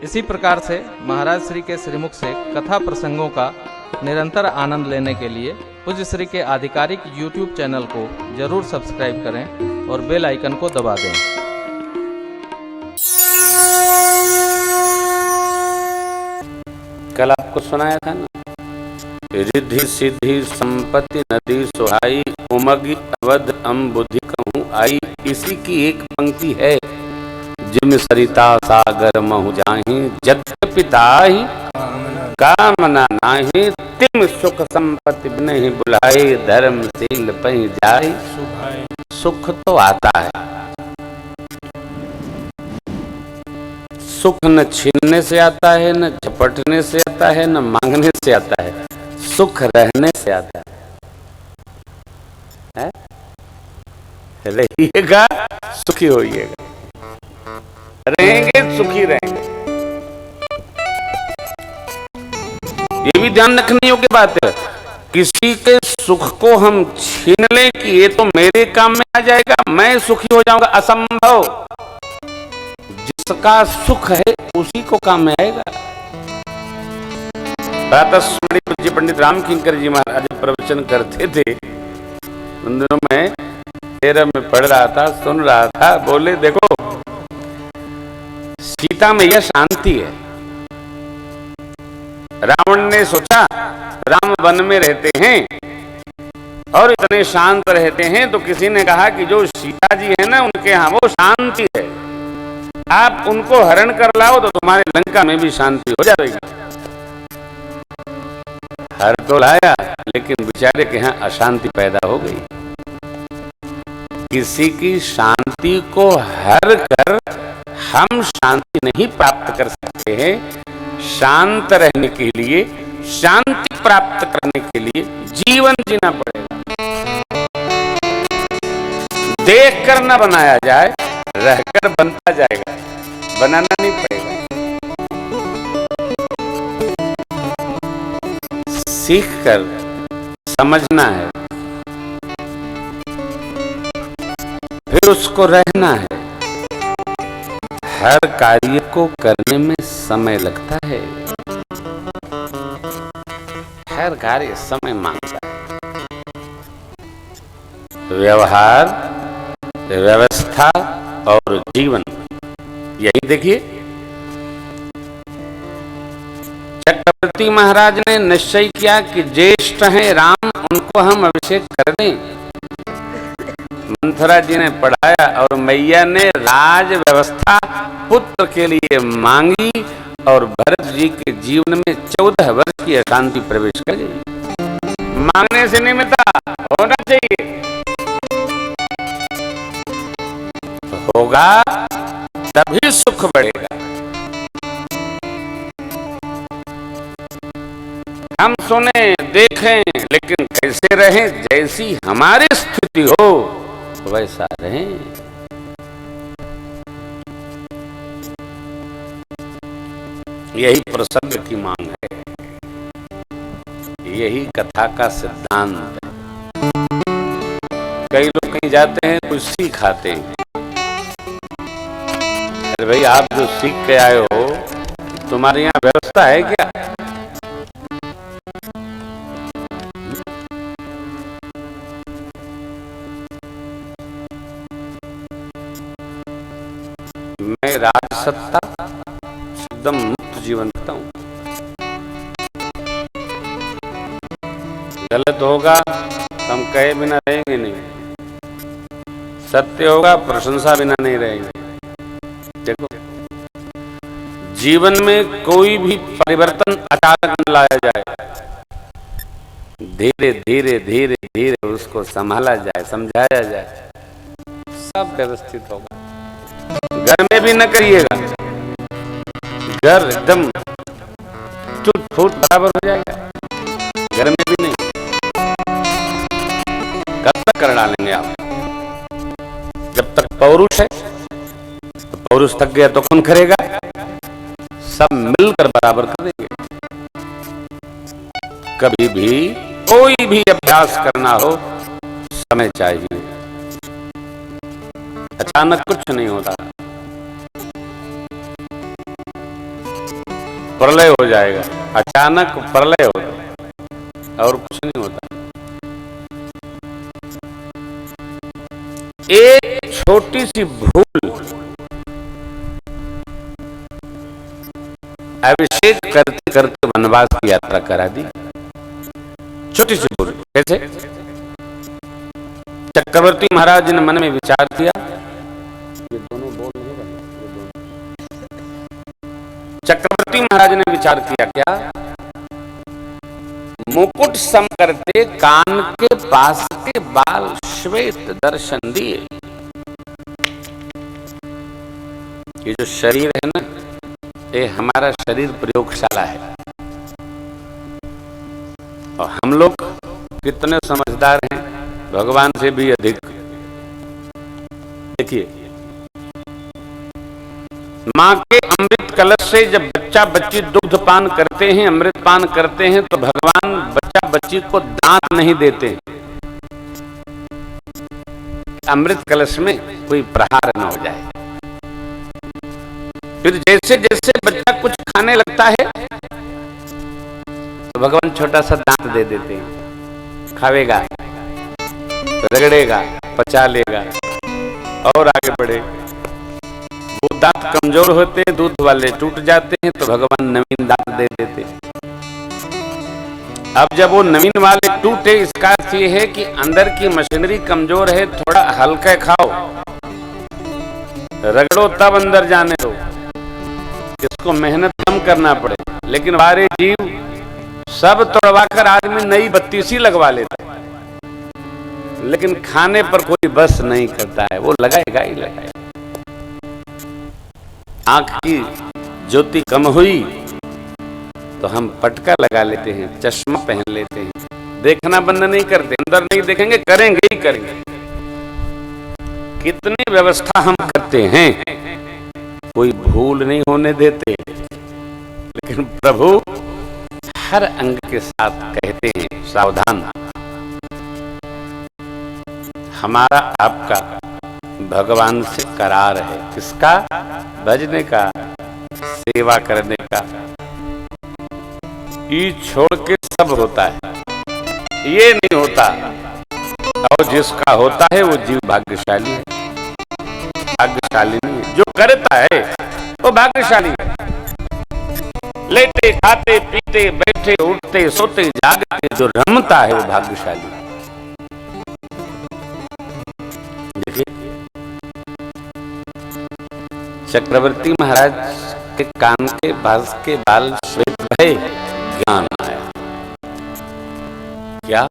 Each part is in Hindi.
इसी प्रकार से महाराज श्री के श्रीमुख से कथा प्रसंगों का निरंतर आनंद लेने के लिए पूज्य श्री के आधिकारिक YouTube चैनल को जरूर सब्सक्राइब करें और बेल आइकन को दबा दें। कल आपको सुनाया था ना, रिद्धि सिद्धि संपत्ति नदी सुहाई उमगी अवध बुद्धि कहूँ आई। इसी की एक पंक्ति है, जिम सरिता सागर महु जाहि जग पिताहि कामना नाही तिम सुख संपत्ति नहीं बुलाए धर्मशील पहि जाए। सुख तो आता है, सुख न छीनने से आता है, न झपटने से आता है, न मांगने से आता है, सुख रहने से आता है? रहिएगा सुखी होइएगा, रहेंगे सुखी रहेंगे। ये भी ध्यान रखने योग्य बात है, किसी के सुख को हम छीन लें कि ये तो मेरे काम में आ जाएगा, मैं सुखी हो जाऊंगा, असंभव। जिसका सुख है उसी को काम में आएगा। प्रातः स्मरणीय पूज्य पंडित राम किंकर जी महाराज प्रवचन करते थे, उन दिनों में 13 में पढ़ रहा था, सुन रहा था। बोले देखो, सीता मैया शांति है। रावण ने सोचा राम वन में रहते हैं और इतने शांत रहते हैं, तो किसी ने कहा कि जो सीता जी है ना उनके यहाँ वो शांति है, आप उनको हरण कर लाओ तो तुम्हारे लंका में भी शांति हो जाएगी। हर तो लाया, लेकिन बेचारे के यहाँ अशांति पैदा हो गई। किसी की शांति को हर कर हम शांति नहीं प्राप्त कर सकते हैं। शांत रहने के लिए, शांति प्राप्त करने के लिए जीवन जीना पड़ेगा। देख कर न बनाया जाए, रहकर बनता जाएगा, बनाना नहीं पड़ेगा। सीख कर समझना है, फिर उसको रहना है। हर कार्य को करने में समय लगता है, हर कार्य समय मांगता है। व्यवहार, व्यवस्था और जीवन, यही देखिए। चक्रवर्ती महाराज ने निश्चय किया कि ज्येष्ठ हैं राम, उनको हम अभिषेक कर दें। मंथरा जी ने पढ़ाया और मैया ने राज व्यवस्था पुत्र के लिए मांगी और भरत जी के जीवन में 14 वर्ष की अशांति प्रवेश कर गई। मांगने से नहीं मिलता, होना चाहिए। होगा तभी सुख बढ़ेगा। हम सुने देखें लेकिन कैसे रहें, जैसी हमारी स्थिति हो वैसा रहें। यही प्रसंग की मांग है, यही कथा का सिद्धांत है। कई लोग कहीं जाते हैं, कुछ सीख आते हैं। अरे भाई, आप जो सीख के आए हो, तुम्हारे यहाँ व्यवस्था है क्या? मैं राजसत्ता एकदम मुक्त जीवन रखता हूं। गलत होगा तो हम कहे बिना रहेंगे नहीं, सत्य होगा प्रशंसा बिना नहीं रहेंगे। देखो, जीवन में कोई भी परिवर्तन अचानक न लाया जाए, धीरे धीरे धीरे धीरे उसको संभाला जाए, समझाया जाए, सब व्यवस्थित होगा। घर में भी न करिएगा, घर एकदम टूट फूट बराबर हो जाएगा। घर में भी नहीं, कब तक कर डालेंगे आप? जब तक पौरुष है, तो पौरुष थक गया तो कौन करेगा? सब मिलकर बराबर कर देंगे। कभी भी कोई भी अभ्यास करना हो, समय चाहिए, अचानक कुछ नहीं होता। प्रलय हो जाएगा, अचानक प्रलय होगा और कुछ नहीं होता। एक छोटी सी भूल अभिषेक करते करते वनवास की यात्रा करा दी। छोटी सी भूल कैसे? चक्रवर्ती महाराज ने मन में विचार किया, ये दोनों बोल नहीं रहे। चक्रवर्ती महाराज ने विचार किया क्या? मुकुट सम करते कान के पास के बाल श्वेत दर्शन दिए। ये जो शरीर है ना, ये हमारा शरीर प्रयोगशाला है और हम लोग कितने समझदार हैं, भगवान से भी अधिक। देखिए, माँ के अमृत कलश से जब बच्चा बच्ची दुग्ध पान करते हैं, अमृत पान करते हैं, तो भगवान बच्चा बच्ची को दांत नहीं देते, अमृत कलश में कोई प्रहार न हो जाए। फिर जैसे जैसे बच्चा कुछ खाने लगता है तो भगवान छोटा सा दांत दे देते हैं, खावेगा, रगड़ेगा, पचा लेगा और आगे बढ़े। वो दांत कमजोर होते हैं, दूध वाले टूट जाते हैं, तो भगवान नवीन दांत दे देते हैं। अब जब वो नवीन वाले टूटे, इसका अर्थ ये है कि अंदर की मशीनरी कमजोर है, थोड़ा हल्का खाओ, रगड़ो तब अंदर जाने दो, इसको मेहनत कम करना पड़े। लेकिन बारे जीव सब तोड़वाकर आदमी नई बत्ती सी लगवा लेता है, लेकिन खाने पर कोई बस नहीं करता है, वो लगाएगा ही लगाएगा। आंख की ज्योति कम हुई तो हम पटका लगा लेते हैं, चश्मा पहन लेते हैं, देखना बंद नहीं करते, अंदर नहीं देखेंगे, करेंगे ही करेंगे। कितनी व्यवस्था हम करते हैं, कोई भूल नहीं होने देते, लेकिन प्रभु हर अंग के साथ कहते हैं सावधान। हमारा आपका भगवान से करार है, किसका? भजने का, सेवा करने का। ये छोड़ के सब होता है, ये नहीं होता। और जिसका होता है वो जीव भाग्यशाली है, भाग्यशाली नहीं है। जो करता है वो भाग्यशाली है। लेटे खाते पीते बैठे उठते सोते जागते जो रमता है वो भाग्यशाली है। देखिए, चक्रवर्ती महाराज के कान के बास के बाल श्वेत भये, ज्ञान आया। क्या?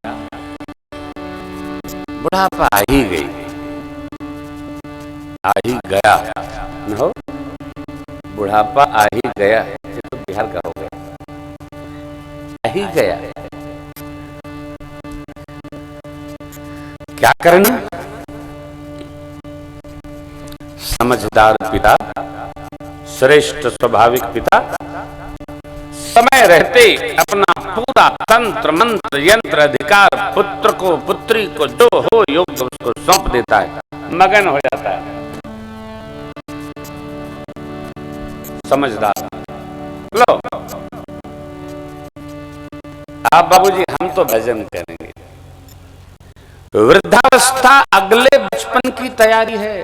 बुढ़ापा आ ही गई, आ ही गया न हो, बुढ़ापा आ ही गया, ये तो बिहार का हो गया, आ ही गया। क्या करना? समझदार पिता, श्रेष्ठ स्वाभाविक पिता, समय रहते अपना पूरा तंत्र मंत्र यंत्र अधिकार पुत्र को पुत्री को जो हो योग्य उसको सौंप देता है, मगन हो जाता है। समझदार। लो आप बाबूजी, हम तो भजन करेंगे। वृद्धावस्था अगले बचपन की तैयारी है।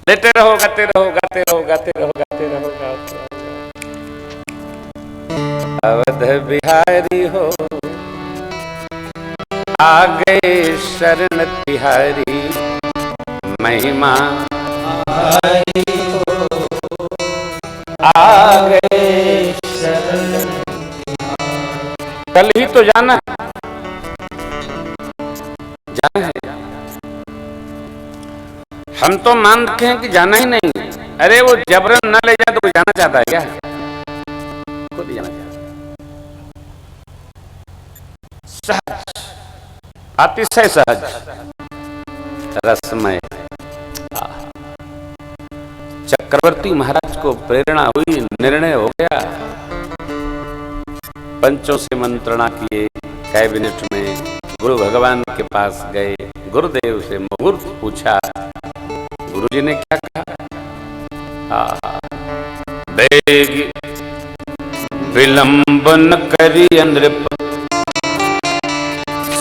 लेटे रहो, गाते रहो, गाते रहो, गाते रहो, गाते रहो, गाते रहो। अवध बिहारी हो, आ गए शरण तिहारी, महिमा आई हो, आ गए शरण। कल ही तो जाना है, जाना है। हम तो मान रखे हैं कि जाना ही नहीं। अरे वो जबरन न ले जाए तो कोई जाना चाहता है क्या? खुद ही जाना चाहता है। सहज, अतिशय सहज, रसमय। चक्रवर्ती महाराज को प्रेरणा हुई, निर्णय हो गया। पंचों से मंत्रणा किए, कैबिनेट में गुरु भगवान के पास गए, गुरुदेव से मुहूर्त पूछा। गुरुजी ने क्या कहा? बेग विलंब न करी नृप,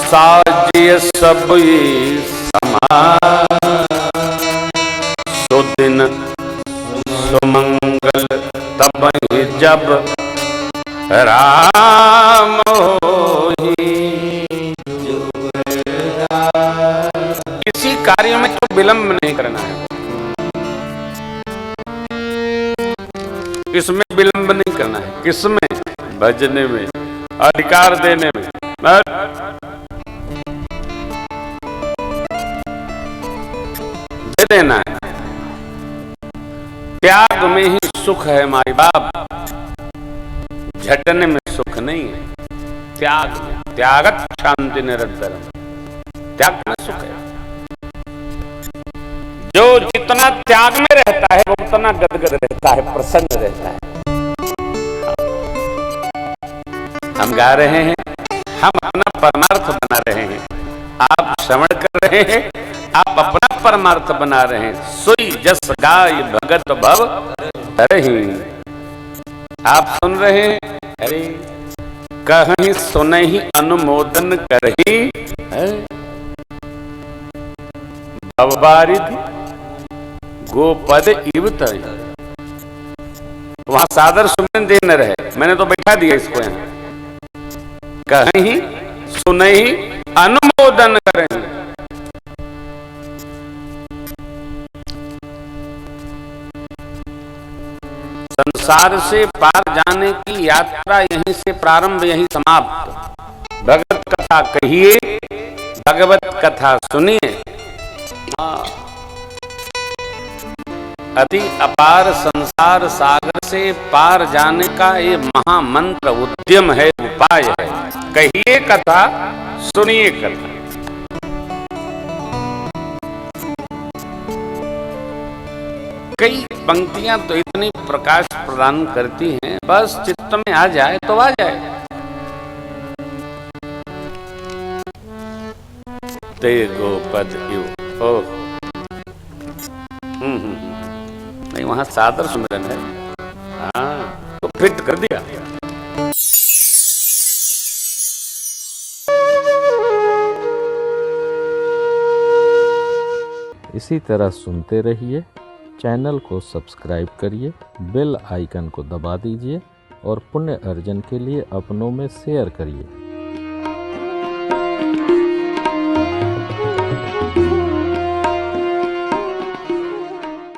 साजिय सब ये समाज। सुदिन सुमंगल तब ही जब राम होई। किसी कार्य में तो विलंब नहीं करना है, इसमें विलंब नहीं करना है। किसमें? भजने में, अधिकार देने में। दे देना है। त्याग में ही सुख है माई बाप, झटने में सुख नहीं है। त्याग में, त्यागत शांति निरंतर, त्याग में सुख है। जो जितना त्याग में रहता है वो उतना गदगद रहता है, प्रसन्न रहता है। हम गा रहे हैं, हम अपना परमार्थ बना रहे हैं, आप श्रवण कर रहे हैं, आप अपना परमार्थ बना रहे हैं। सोई जस गाय भगत भव तरहि। आप सुन रहे हैं, अरे कहीं सुनहि अनुमोदन करहि। भवबारिधि गोपद इव तरि। वहां सादर सुमन दे न रहे, मैंने तो बैठा दिया इसको यहां। कहीं सुनहि अनुमोदन करें। संसार से पार जाने की यात्रा यहीं से प्रारंभ, यहीं समाप्त। भगवत कथा कहिए, भगवत कथा सुनिए। अति अपार संसार सागर से पार जाने का ये महामंत्र उद्यम है, उपाय है। कहिए कथा, सुनिए कथा। कई पंक्तियां तो इतनी प्रकाश प्रदान करती हैं, बस चित्त में आ जाए तो आ जाए। ते गोपद इव। ओह, नहीं वहां सादर सुमिरन है। हाँ, तो फिट कर दिया। इसी तरह सुनते रहिए। चैनल को सब्सक्राइब करिए, बेल आइकन को दबा दीजिए और पुण्य अर्जन के लिए अपनों में शेयर करिए।